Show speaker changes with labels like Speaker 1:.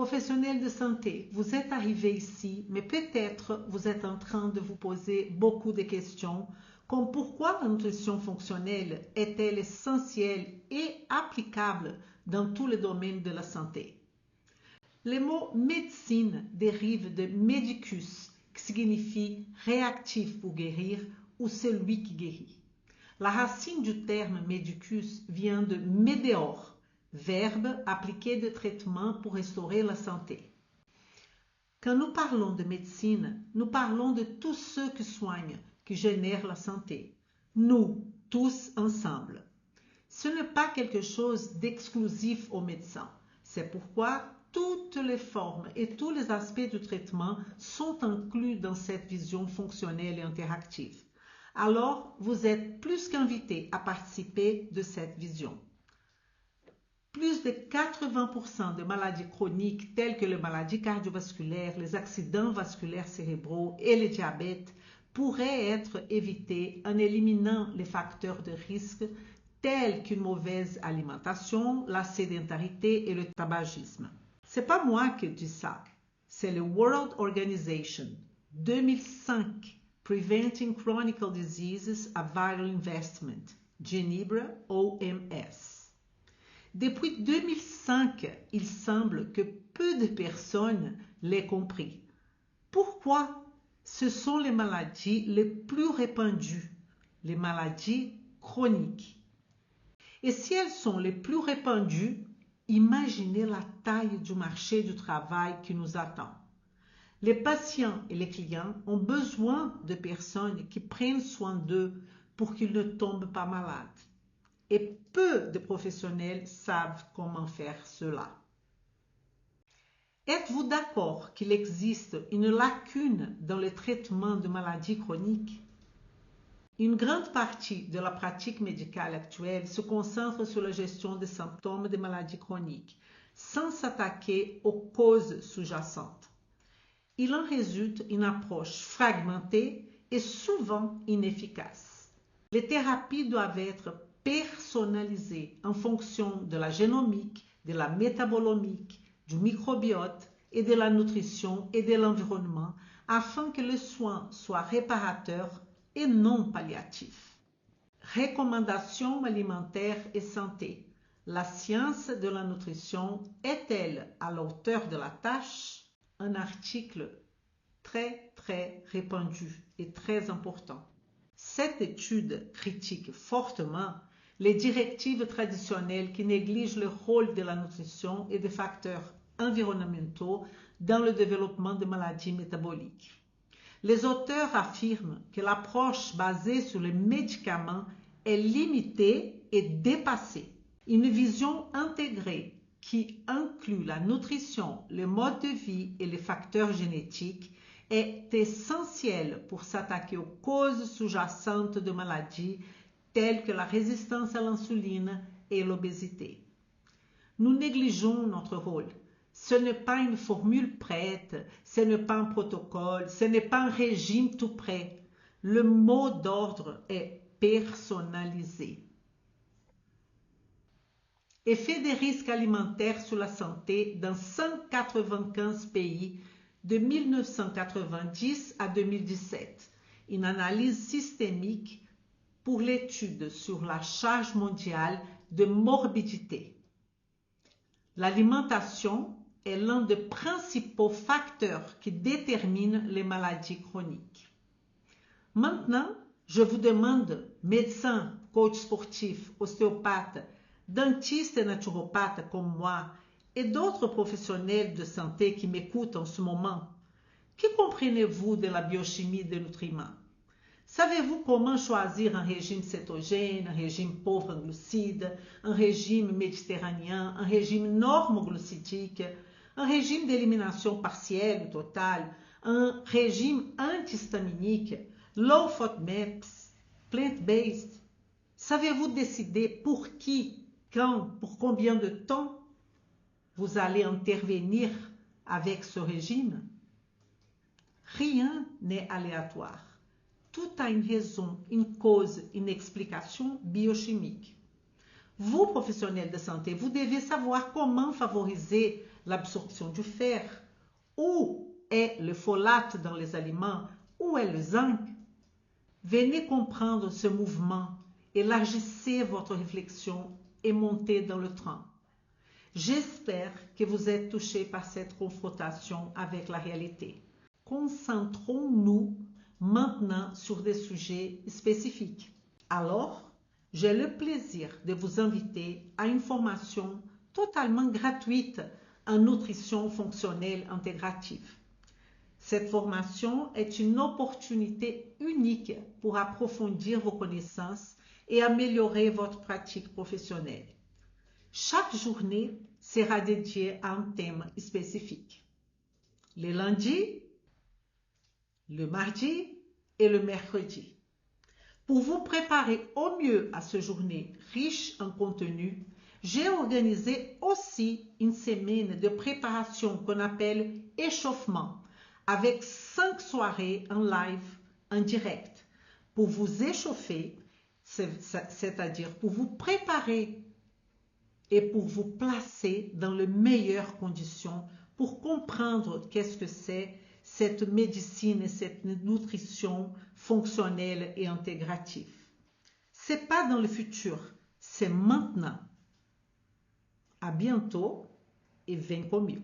Speaker 1: Professionnel de santé, vous êtes arrivé ici, mais peut-être vous êtes en train de vous poser beaucoup de questions, comme pourquoi la nutrition fonctionnelle est-elle essentielle et applicable dans tous les domaines de la santé. Le mot médecine dérive de medicus, qui signifie réactif pour guérir ou celui qui guérit. La racine du terme medicus vient de medeor, verbe appliqué de traitement pour restaurer la santé. Quand nous parlons de médecine, nous parlons de tous ceux qui soignent, qui génèrent la santé. Nous, tous ensemble. Ce n'est pas quelque chose d'exclusif aux médecins. C'est pourquoi toutes les formes et tous les aspects du traitement sont inclus dans cette vision fonctionnelle et interactive. Alors, vous êtes plus qu'invités à participer de cette vision. Plus de 80% de maladies chroniques telles que les maladies cardiovasculaires, les accidents vasculaires cérébraux et le diabète pourraient être évitées en éliminant les facteurs de risque tels qu'une mauvaise alimentation, la sédentarité et le tabagisme. C'est pas moi qui dis ça, c'est le World Organization 2005 Preventing Chronic Diseases a Vital Investment, Genebra OMS. Depuis 2005, il semble que peu de personnes l'aient compris. Pourquoi? Ce sont les maladies les plus répandues, les maladies chroniques. Et si elles sont les plus répandues, imaginez la taille du marché du travail qui nous attend. Les patients et les clients ont besoin de personnes qui prennent soin d'eux pour qu'ils ne tombent pas malades. Et peu de professionnels savent comment faire cela. Êtes-vous d'accord qu'il existe une lacune dans le traitement de maladies chroniques? Une grande partie de la pratique médicale actuelle se concentre sur la gestion des symptômes des maladies chroniques, sans s'attaquer aux causes sous-jacentes. Il en résulte une approche fragmentée et souvent inefficace. Les thérapies doivent être personnalisées en fonction de la génomique, de la métabolomique, du microbiote et de la nutrition et de l'environnement afin que le soin soit réparateur et non palliatif. Recommandations alimentaires et santé. La science de la nutrition est-elle à la hauteur de la tâche? Un article très répandu et très important. Cette étude critique fortement les directives traditionnelles qui négligent le rôle de la nutrition et des facteurs environnementaux dans le développement de maladies métaboliques. Les auteurs affirment que l'approche basée sur les médicaments est limitée et dépassée. Une vision intégrée qui inclut la nutrition, le mode de vie et les facteurs génétiques est essentielle pour s'attaquer aux causes sous-jacentes de maladies telles que la résistance à l'insuline et l'obésité. Nous négligeons notre rôle. Ce n'est pas une formule prête, ce n'est pas un protocole, ce n'est pas un régime tout prêt. Le mot d'ordre est personnalisé. Effet des risques alimentaires sur la santé dans 195 pays de 1990 à 2017. Une analyse systémique pour l'étude sur la charge mondiale de morbidité. L'alimentation est l'un des principaux facteurs qui déterminent les maladies chroniques. Maintenant, je vous demande, médecins, coach sportif, ostéopathe, dentistes et naturopathes comme moi et d'autres professionnels de santé qui m'écoutent en ce moment, que comprenez-vous de la biochimie des nutriments? Savez-vous comment choisir un régime cétogène, un régime pauvre en glucides, un régime méditerranéen, un régime normoglucidique, un régime d'élimination partielle ou totale, un régime antihistaminique, low FODMAPs, plant-based? Savez-vous décider pour qui, quand, pour combien de temps vous allez intervenir avec ce régime? Rien n'est aléatoire. Tout a une raison, une cause, une explication biochimique. Vous, professionnels de santé, vous devez savoir comment favoriser l'absorption du fer? Où est le folate dans les aliments? Où est le zinc? Venez comprendre ce mouvement, élargissez votre réflexion et montez dans le train. J'espère que vous êtes touchés par cette confrontation avec la réalité. Concentrons-nous maintenant sur des sujets spécifiques. Alors, j'ai le plaisir de vous inviter à une formation totalement gratuite en nutrition fonctionnelle intégrative. Cette formation est une opportunité unique pour approfondir vos connaissances et améliorer votre pratique professionnelle. Chaque journée sera dédiée à un thème spécifique. Le lundi, le mardi et le mercredi. Pour vous préparer au mieux à cette journée riche en contenu, j'ai organisé aussi une semaine de préparation qu'on appelle échauffement, avec 5 soirées en live, en direct, pour vous échauffer, c'est-à-dire pour vous préparer et pour vous placer dans les meilleures conditions pour comprendre qu'est-ce que c'est cette médecine et cette nutrition fonctionnelle et intégrative. C'est pas dans le futur, c'est maintenant. À bientôt et vem comigo.